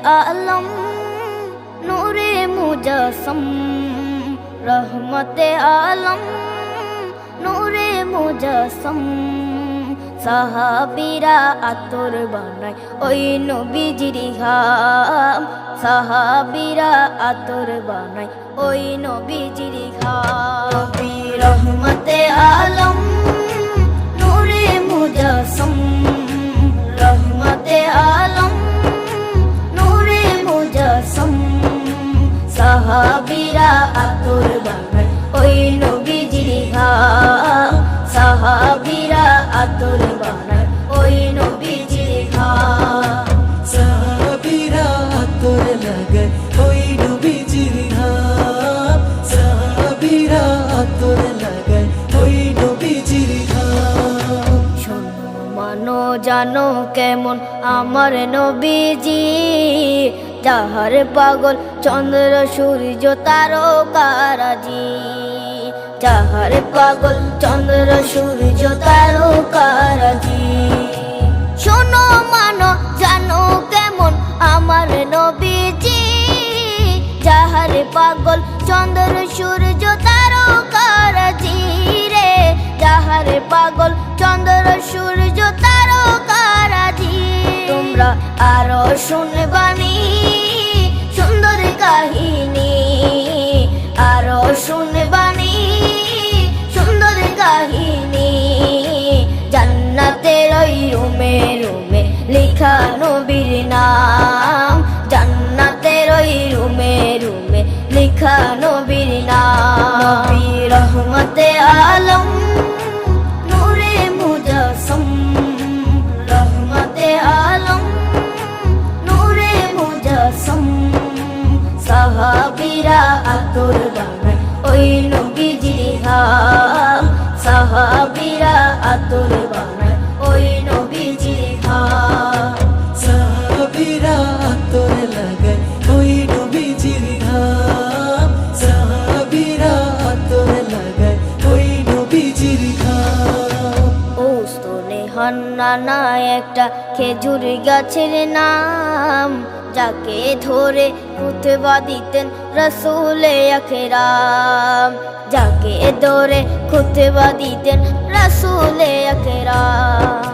आलम नूरे मुजस्सम रहमते आलम नूरे मुजस्सम সাহাবীরা আতর বানায় ওই নবীজির ঘাম সাহাবীরা আতর বানায় ওই নবীজির ঘাম নবী রহমতে আলম নূরে মুজস্সম রহমতে আলম নূরে মুজস্সম সাহাবীরা আতর বানায় ওই নবীজির ঘাম সাহাবীরা আতর বানায় ওই নবীজির ঘাম সাহাবীরা আতর লাগায় ওই নবীজির ঘাম সাহাবীরা আতর লাগায় ওই নবীজির ঘাম শোনো মানো জানো কেমন আমার নবীজি যাহার পাগল চন্দ্র সূর্য তারকারাজি যাহার পাগল চন্দ্র সূর্য তারকারাজি শোনো মানো জানো কেমন আমার নবীজি যাহার পাগল চন্দ্র সূর্য তারকারাজি রে যাহার পাগল চন্দ্র সূর্য তারকারাজি তোমরা আরো শুনবানি সুন্দর কাহিনী আরো শুনবানি সুন্দর কাহিনী জান্নাতের ওই রুমে রুমে লেখা নবীর নাম জান্নাতের ওই রুমে রুমে লেখা নবীর নাম নবী রহমতে আলম নূরে মুজস্সম রহমতে আলম নূরে মুজস্সম সাহাবীরা আতর বানায় ওই নবীজির ঘাম সাহাবীরা আতর বানায় ওই নবীজির ঘাম সাহাবীরা আতর লাগায় ওই নবীজির ঘাম সাহাবীরা আতর লাগায় ওই নবীজির ঘাম ও স্তনে হান্নানা একটা খেজুর গাছের নাম যাকে ধরে খুতবা দিতেন রাসূলে আকরাম যাকে ধরে খুতবা দিতেন রাসূলে আকরাম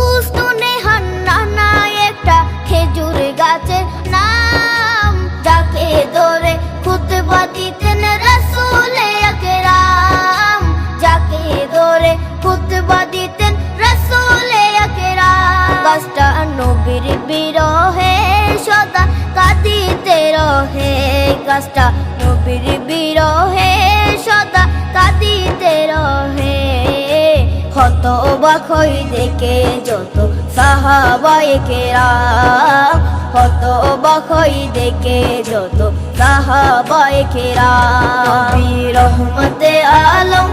উস্তনে হান্নানা একটা খেজুর গাছের নাম যাকে ধরে খুতবা দিতেন রাসূলে আকরাম যাকে ধরে খুতবা দিতেন রাসূলে আকরাম গাছটা নবীর বিরহে সদা কাঁদিতে রহে গাছটা নবীর বিরহে সদা কাঁদিতে রহে হত অবাক হই দেখে যত সাহাবায়ে কেরাম হত অবাক হই দেখে যত সাহাবায়ে কেরাম নবী রহমতে আলম